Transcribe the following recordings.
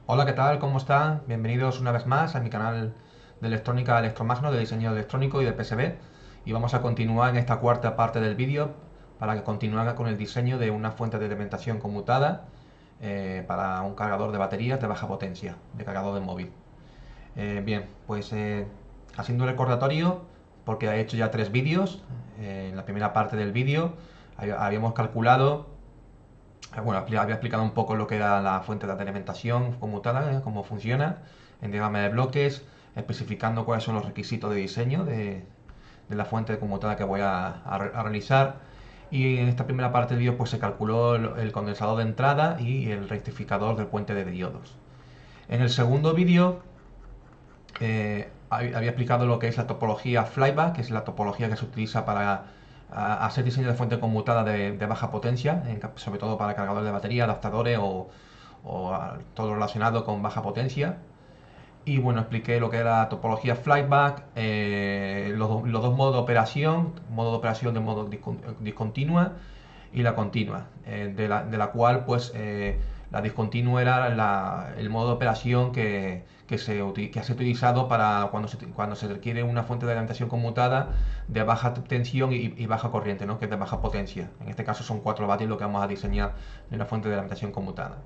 Hola, ¿qué tal? ¿Cómo están? Bienvenidos una vez más a mi canal de electrónica Electromagno, de diseño electrónico y de PCB. Y vamos a continuar en esta cuarta parte del vídeo para que continúe con el diseño de una fuente de alimentación conmutada para un cargador de baterías de baja potencia, de cargador de móvil. Bien, pues haciendo un recordatorio, porque he hecho ya tres vídeos. En la primera parte del vídeo habíamos calculado bueno, había explicado un poco lo que era la fuente de alimentación conmutada, cómo funciona, en diagrama de bloques, especificando cuáles son los requisitos de diseño de la fuente conmutada que voy a realizar. Y en esta primera parte del vídeo pues se calculó el condensador de entrada y el rectificador del puente de diodos. En el segundo vídeo había explicado lo que es la topología flyback, que es la topología que se utiliza para hacer diseño de fuente conmutada de baja potencia, sobre todo para cargadores de batería, adaptadores o todo relacionado con baja potencia. Y bueno, expliqué lo que era la topología flyback, los dos modos de operación de modo discontinua y la continua, de la cual pues la discontinua era el modo de operación que ha sido utilizado para cuando se requiere una fuente de alimentación conmutada de baja tensión y baja corriente, ¿no? Que es de baja potencia. En este caso son 4 vatios lo que vamos a diseñar de una fuente de alimentación conmutada.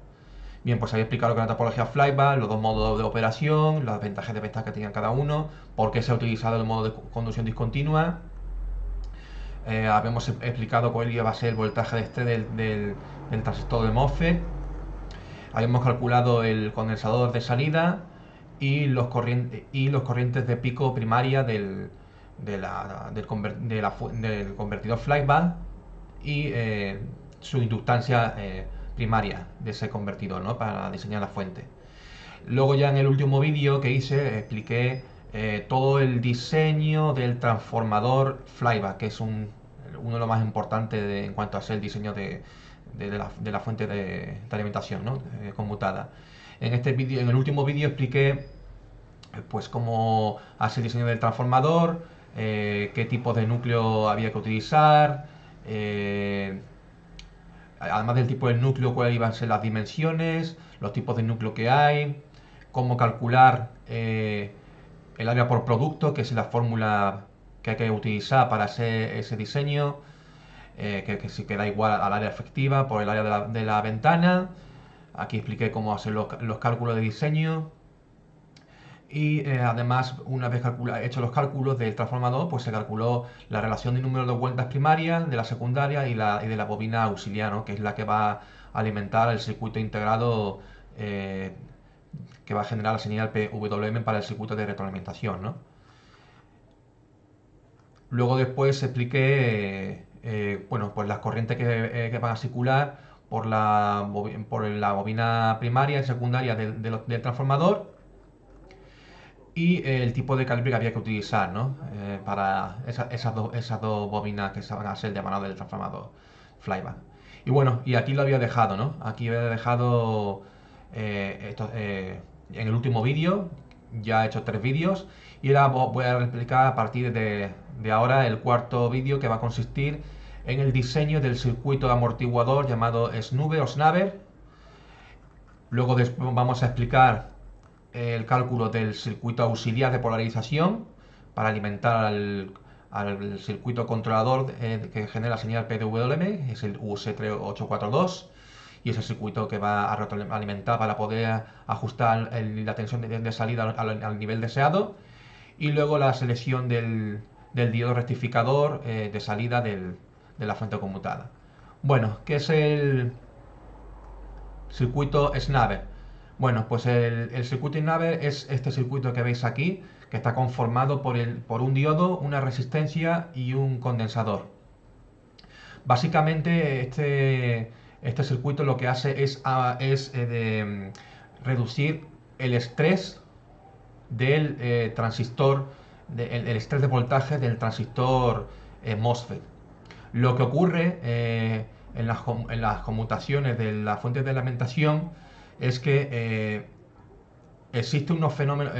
Bien, pues había explicado lo que es la topología flyback, los dos modos de operación, las ventajas y desventajas que tenían cada uno, por qué se ha utilizado el modo de conducción discontinua. Habíamos explicado cuál iba a ser el voltaje de estrés del transistor de MOSFET. Habíamos calculado el condensador de salida y los corrientes de pico primaria del convertidor flyback y su inductancia primaria de ese convertidor, ¿no? Para diseñar la fuente. Luego ya en el último vídeo que hice expliqué todo el diseño del transformador flyback, que es uno de los más importantes en cuanto a ser el diseño de la fuente de alimentación, ¿no? Conmutada. En el último vídeo expliqué pues cómo hacer el diseño del transformador, qué tipo de núcleo había que utilizar, además del tipo de núcleo, cuáles iban a ser las dimensiones, los tipos de núcleo que hay, cómo calcular el área por producto, que es la fórmula que hay que utilizar para hacer ese diseño, que si queda igual al área efectiva por el área de la ventana. Aquí expliqué cómo hacer los cálculos de diseño. Y además, una vez hecho los cálculos del transformador, pues se calculó la relación de número de vueltas primarias, de la secundaria y de la bobina auxiliar, ¿no? Que es la que va a alimentar el circuito integrado eh, que va a generar la señal PWM para el circuito de retroalimentación, ¿no? Luego después expliqué bueno, pues las corrientes que van a circular por la bobina primaria y secundaria del transformador y el tipo de calibre que había que utilizar, ¿no? Para esas dos bobinas que se van a ser de mano del transformador flyback. Y bueno, y aquí lo había dejado, ¿no? Aquí había dejado en el último vídeo, ya he hecho tres vídeos, y ahora voy a explicar a partir de ahora el cuarto vídeo, que va a consistir en el diseño del circuito amortiguador llamado SNUBE o SNABER. Luego vamos a explicar el cálculo del circuito auxiliar de polarización para alimentar al circuito controlador que genera la señal PWM, es el US3842, y es el circuito que va a alimentar para poder ajustar la tensión de salida al nivel deseado. Y luego la selección del diodo rectificador de salida de la fuente conmutada. Bueno, ¿qué es el circuito SNABER? Bueno, pues el circuito SNABER es este circuito que veis aquí, que está conformado por un diodo, una resistencia y un condensador. Básicamente este circuito lo que hace es reducir el estrés del transistor, el estrés de voltaje del transistor MOSFET. Lo que ocurre en las conmutaciones de la fuente de alimentación es que existen unos fenómenos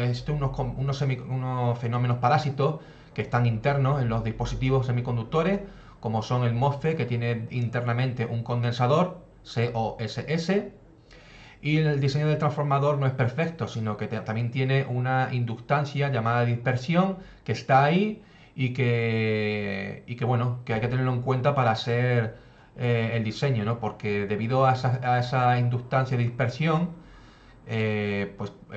parásitos que están internos en los dispositivos semiconductores, como son el MOSFET, que tiene internamente un condensador, COSS, Y el diseño del transformador no es perfecto, sino que también tiene una inductancia llamada dispersión que está ahí y que bueno, que hay que tenerlo en cuenta para hacer el diseño, ¿no? Porque debido a esa inductancia de dispersión,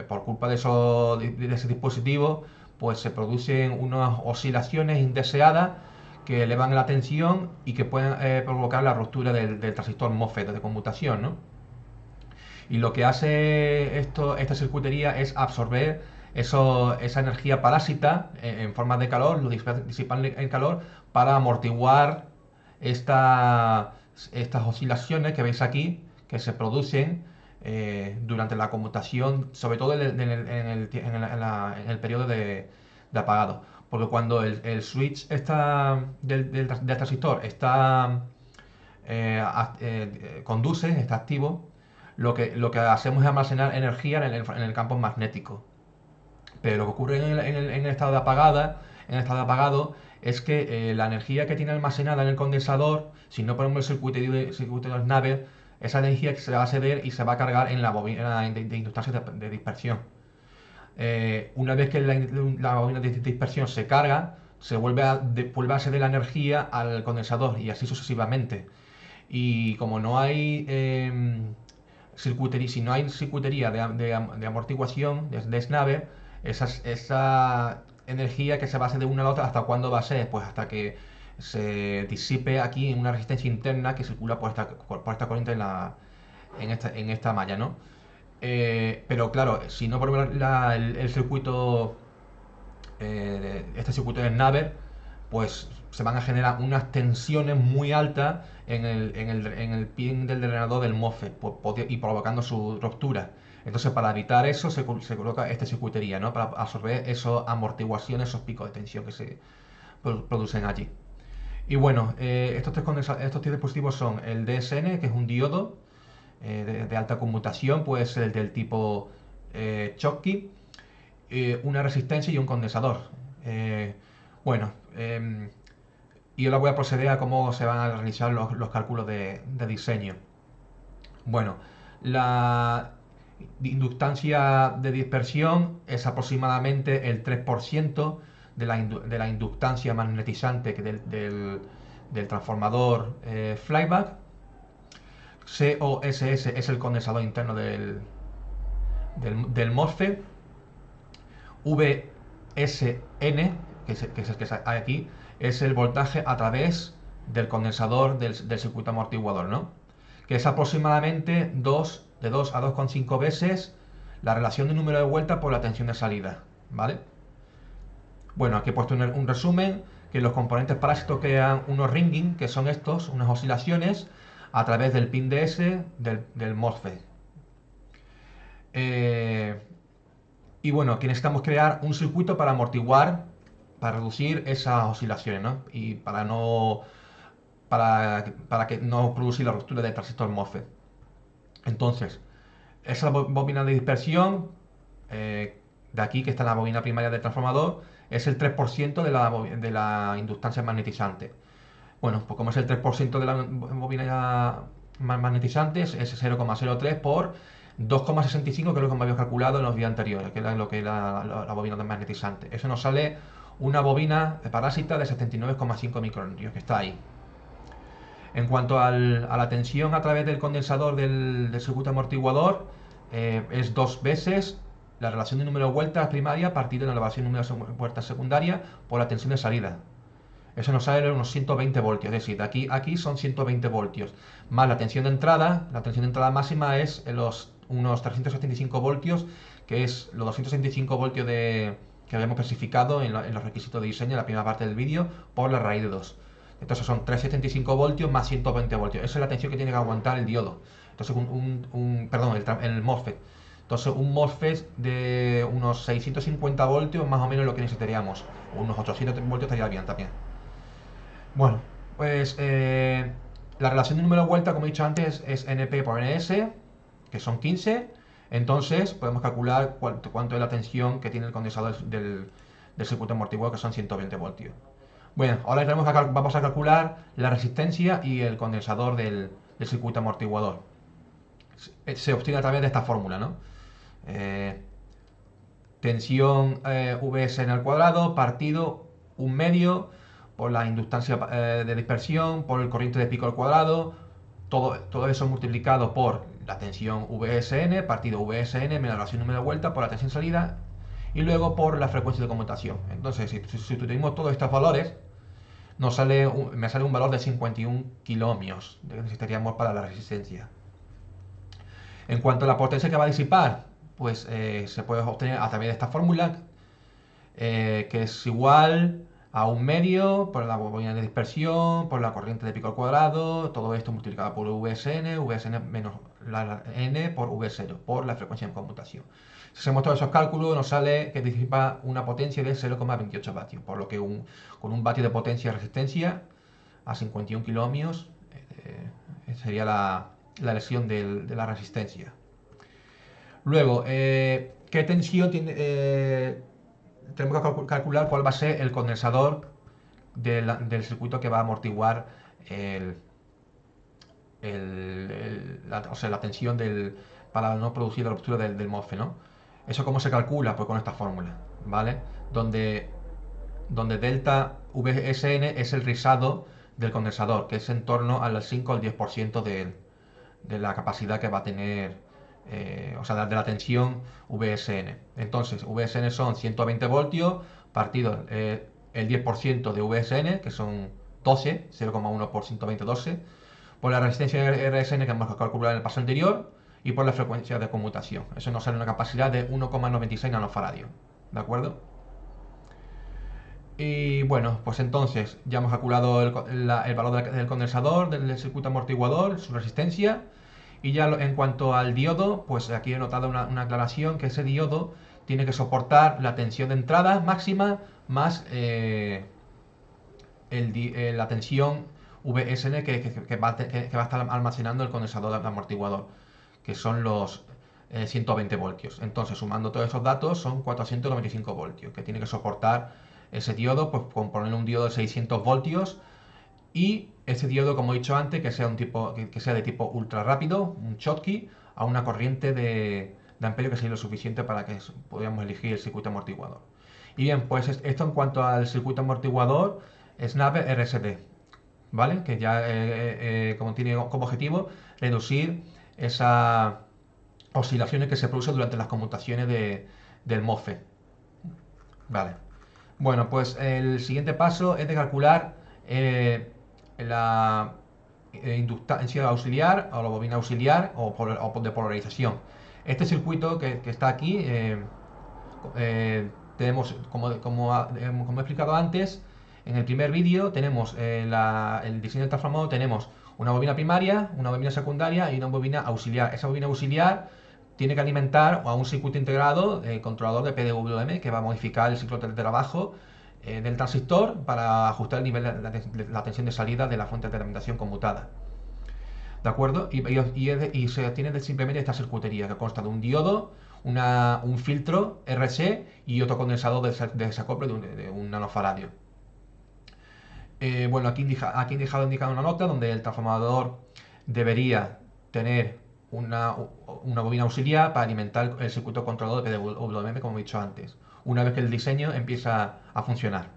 por culpa de ese dispositivo, pues se producen unas oscilaciones indeseadas que elevan la tensión y que pueden provocar la ruptura del transistor MOSFET de conmutación, ¿no? Y lo que hace esta circuitería es absorber esa energía parásita en forma de calor, lo disipan en calor para amortiguar estas oscilaciones que veis aquí, que se producen durante la conmutación, sobre todo en el periodo de apagado. Porque cuando el switch del transistor conduce, está activo, lo que hacemos es almacenar energía en el campo magnético. Pero lo que ocurre en el estado de apagado es que la energía que tiene almacenada en el condensador, si no ponemos el circuito de Snabel, esa energía que se va a ceder y se va a cargar en la bobina de inductancia de dispersión. Una vez que la bobina de dispersión se carga, se vuelve a ceder la energía al condensador y así sucesivamente. Y como no hay si no hay circuitería de amortiguación, de Snabel, esa energía que se va a hacer de una a la otra, ¿hasta cuándo va a ser? Pues hasta que se disipe aquí en una resistencia interna que circula por esta corriente en esta malla, ¿no? Pero claro, si no ponemos el circuito, este circuito de Naver, pues se van a generar unas tensiones muy altas en el pin del drenador del MOSFET y provocando su ruptura. Entonces, para evitar eso, se coloca esta circuitería, ¿no? Para absorber esas amortiguaciones, esos picos de tensión que se producen allí. Y bueno, estos tres dispositivos son el DSN, que es un diodo de alta conmutación, puede ser del tipo Schottky, una resistencia y un condensador. Bueno, y ahora voy a proceder a cómo se van a realizar los cálculos de diseño. Bueno, la inductancia de dispersión es aproximadamente el 3% de la inductancia magnetizante del transformador flyback. COSS es el condensador interno del MOSFET. VSN, que es el que hay aquí, es el voltaje a través del condensador del circuito amortiguador, ¿no? Que es aproximadamente de 2 a 2,5 veces la relación de número de vueltas por la tensión de salida, ¿vale? Bueno, aquí he puesto un resumen, que los componentes parásitos crean unos ringing, que son unas oscilaciones, a través del pin DS del MOSFET. Y bueno, aquí necesitamos crear un circuito para amortiguar, para reducir esas oscilaciones, ¿no? Y para que no producir la ruptura del transistor MOSFET. Entonces, esa bobina de dispersión, de aquí que está la bobina primaria del transformador, es el 3% de la inductancia magnetizante. Bueno, pues como es el 3% de la bobina magnetizante, es 0,03 por 2,65, que es lo que me había calculado en los días anteriores, que era lo que era la bobina magnetizante. Eso nos sale una bobina parásita de 79,5 microamperes, que está ahí. En cuanto a la tensión a través del condensador del circuito amortiguador, es 2 veces la relación de número de vueltas primaria partido de la relación de número de vueltas secundaria por la tensión de salida. Eso nos sale unos 120 voltios, es decir, de aquí son 120 voltios, más la tensión de entrada máxima es unos 375 voltios, que es los 275 voltios que habíamos especificado en los requisitos de diseño en la primera parte del vídeo, por la raíz de 2. Entonces son 375 voltios más 120 voltios. Esa es la tensión que tiene que aguantar el diodo. Entonces, el MOSFET. Entonces, un MOSFET de unos 650 voltios, más o menos lo que necesitaríamos. O unos 800 voltios estaría bien también. Bueno, pues la relación de número de vuelta, como he dicho antes, es NP por NS, que son 15. Entonces, podemos calcular cuánto es la tensión que tiene el condensador del circuito amortiguador, que son 120 voltios. Bueno, ahora vamos a calcular la resistencia y el condensador del circuito amortiguador. se obtiene a través de esta fórmula, ¿no? Tensión Vsn al cuadrado partido un medio por la inductancia de dispersión, por el corriente de pico al cuadrado, todo eso multiplicado por la tensión Vsn partido Vsn menos la relación número de vuelta por la tensión salida y luego por la frecuencia de conmutación. Entonces, si utilizamos todos estos valores, me sale un valor de 51 kiloohmios que necesitaríamos para la resistencia. En cuanto a la potencia que va a disipar, pues se puede obtener a través de esta fórmula, que es igual a un medio por la bobina de dispersión, por la corriente de pico al cuadrado, todo esto multiplicado por Vsn menos la n por V0, por la frecuencia de conmutación. Si hacemos todos esos cálculos, nos sale que disipa una potencia de 0,28 vatios, por lo que con un vatio de potencia de resistencia a 51 kiloohmios sería la lesión de la resistencia. Luego, ¿qué tensión tiene? Tenemos que calcular cuál va a ser el condensador del circuito que va a amortiguar la tensión para no producir la ruptura del MOSFET, ¿no? ¿Eso cómo se calcula? Pues con esta fórmula, ¿vale? Donde delta Vsn es el rizado del condensador, que es en torno al 5 al 10% de la capacidad que va a tener, de la tensión Vsn. Entonces, Vsn son 120 voltios partido el 10% de Vsn, que son 12, 0,1 por 120, 12, por la resistencia Rsn que hemos calculado en el paso anterior y por la frecuencia de conmutación. Eso nos sale una capacidad de 1,96 nanofaradios. ¿De acuerdo? Y bueno, pues entonces ya hemos calculado el valor del condensador, del circuito amortiguador, su resistencia. Y ya en cuanto al diodo, pues aquí he notado una aclaración, que ese diodo tiene que soportar la tensión de entrada máxima más la tensión Vsn que va a estar almacenando el condensador de amortiguador, que son los 120 voltios. Entonces, sumando todos esos datos, son 495 voltios, que tiene que soportar ese diodo, pues con ponerle un diodo de 600 voltios. Y ese diodo, como he dicho antes, que sea de tipo ultra rápido, un Schottky, a una corriente de amperio que sea lo suficiente para que podamos elegir el circuito amortiguador. Y bien, pues esto en cuanto al circuito amortiguador SNAP RSD, ¿vale? Que ya como tiene como objetivo reducir esas oscilaciones que se producen durante las conmutaciones del MOSFET. Vale. Bueno, pues el siguiente paso es de calcular la inductancia auxiliar o la bobina auxiliar o de polarización. Este circuito que está aquí, tenemos, como he explicado antes, en el primer vídeo tenemos el diseño del transformador, tenemos una bobina primaria, una bobina secundaria y una bobina auxiliar. Esa bobina auxiliar tiene que alimentar a un circuito integrado controlador de PWM que va a modificar el ciclo de trabajo del transistor para ajustar el nivel de la tensión de salida de la fuente de alimentación conmutada. ¿De acuerdo? Y se obtiene simplemente esta circuitería que consta de un diodo, un filtro RC y otro condensador de desacople de un nanofaradio. Bueno, aquí he dejado indicada una nota donde el transformador debería tener una bobina auxiliar para alimentar el circuito controlador de PWM, como he dicho antes, una vez que el diseño empieza a funcionar.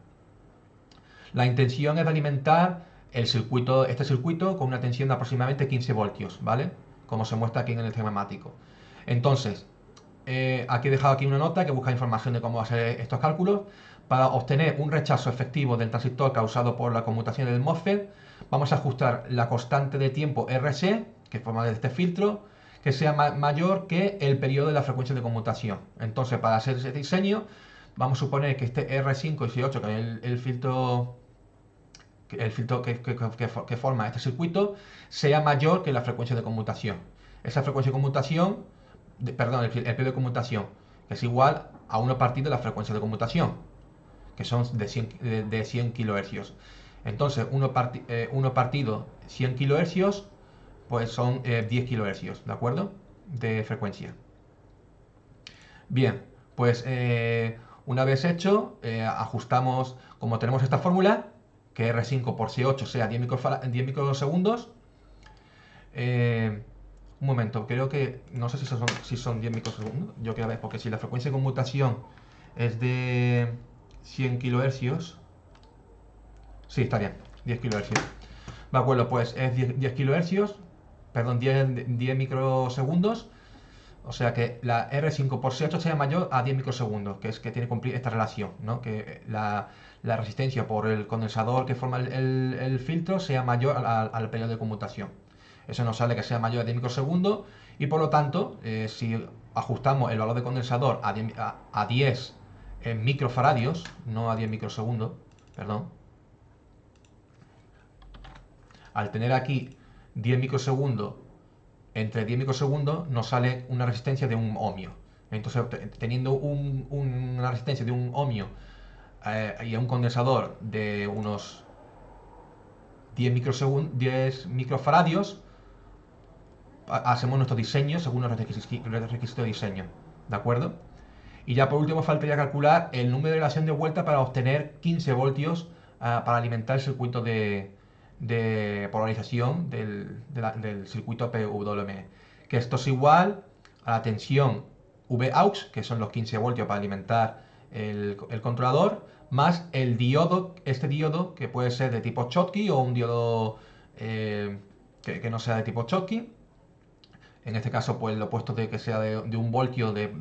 La intención es de alimentar este circuito con una tensión de aproximadamente 15 voltios, ¿vale? Como se muestra aquí en el esquemático. Entonces, aquí he dejado aquí una nota que busca información de cómo hacer estos cálculos. Para obtener un rechazo efectivo del transistor causado por la conmutación del MOSFET, vamos a ajustar la constante de tiempo RC, que forma de este filtro, que sea mayor que el periodo de la frecuencia de conmutación. Entonces, para hacer ese diseño, vamos a suponer que este R5 y C8, que es el filtro que forma este circuito, sea mayor que la frecuencia de conmutación. Esa frecuencia de conmutación, el periodo de conmutación, que es igual a 1 partido de la frecuencia de conmutación, que son de 100 kHz. Entonces, 1 partido 100 kHz, pues son 10 kHz, ¿de acuerdo? De frecuencia. Bien, pues una vez hecho, ajustamos, como tenemos esta fórmula, que R5 por C8 sea 10 microsegundos, Un momento, creo que, no sé si son 10 microsegundos, yo quiero ver, porque si la frecuencia de conmutación es de 100 kilohercios, sí, está bien, 10 kilohercios. De acuerdo, pues es 10 kilohercios, perdón, 10 microsegundos, o sea que la R5 por C8 sea mayor a 10 microsegundos, que es que tiene que cumplir esta relación, ¿no? Que la resistencia por el condensador que forma el filtro sea mayor al periodo de conmutación. Eso nos sale que sea mayor a 10 microsegundos y por lo tanto, si ajustamos el valor de condensador a 10 microfaradios, no a 10 microsegundos, perdón, al tener aquí 10 microsegundos, entre 10 microsegundos nos sale una resistencia de un ohmio. Entonces, teniendo una resistencia de un ohmio y un condensador de unos 10 microfaradios, hacemos nuestro diseño según los requisitos de diseño. ¿De acuerdo? Y ya por último faltaría calcular el número de relación de vuelta para obtener 15 voltios para alimentar el circuito de polarización del circuito PWM. Que esto es igual a la tensión Vaux, que son los 15 voltios para alimentar el controlador, más el diodo, este diodo que puede ser de tipo Schottky o un diodo que no sea de tipo Schottky. En este caso, pues lo opuesto de que sea de 1 voltio de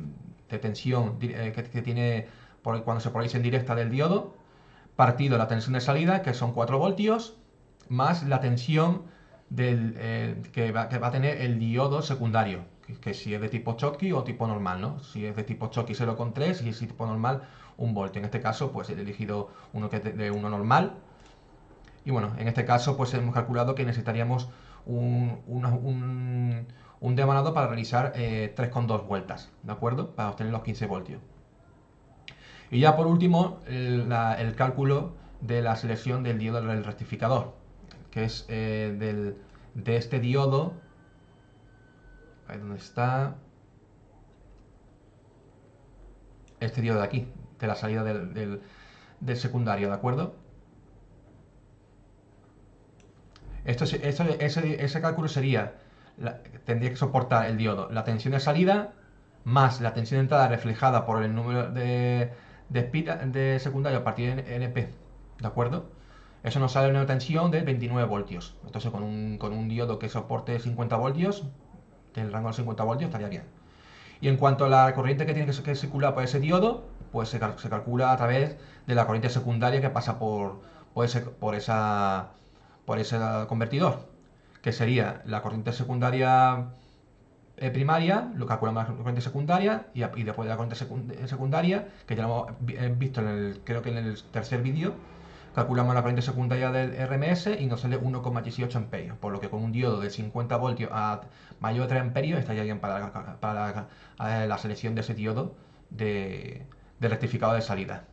tensión que tiene cuando se polariza en directa del diodo, partido la tensión de salida, que son 4 voltios, más la tensión que va a tener el diodo secundario, que si es de tipo Schottky o tipo normal, ¿no? Si es de tipo Schottky 0,3 y si es tipo normal 1 voltio. En este caso, pues he elegido uno que es de uno normal. Y bueno, en este caso, pues hemos calculado que necesitaríamos un devanado para realizar 3,2 vueltas, ¿de acuerdo? Para obtener los 15 voltios. Y ya por último, el cálculo de la selección del diodo del rectificador, que es de este diodo. Ahí donde está. Este diodo de aquí, de la salida del secundario, ¿de acuerdo? Ese cálculo sería, tendría que soportar el diodo la tensión de salida más la tensión de entrada reflejada por el número de secundario a partir de NP, ¿de acuerdo? Eso nos sale una tensión de 29 voltios. Entonces con un diodo que soporte 50 voltios, del rango de 50 voltios, estaría bien. Y en cuanto a la corriente que tiene que circular por ese diodo, pues se calcula a través de la corriente secundaria que pasa por ese convertidor, que sería la corriente secundaria primaria, lo calculamos la corriente secundaria y después de la corriente secundaria, que ya lo hemos visto creo que en el tercer vídeo, calculamos la corriente secundaria del RMS y nos sale 1,18 amperios, por lo que con un diodo de 50 voltios a mayor de 3 amperios estaría bien para la selección de ese diodo de rectificador de salida.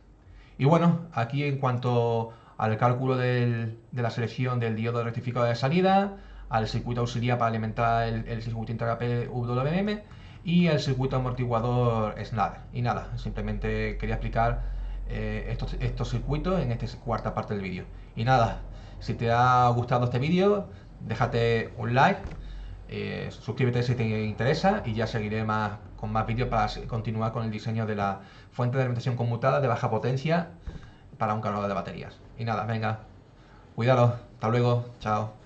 Y bueno, aquí en cuanto al cálculo de la selección del diodo de rectificador de salida, al circuito auxiliar para alimentar el circuito integral PWM y el circuito amortiguador SNAD. Y nada, simplemente quería explicar estos circuitos en esta cuarta parte del vídeo. Y nada, si te ha gustado este vídeo, déjate un like, suscríbete si te interesa y ya seguiré con más vídeos para continuar con el diseño de la fuente de alimentación conmutada de baja potencia para un cargador de baterías. Y nada, venga, cuidaros, hasta luego, chao.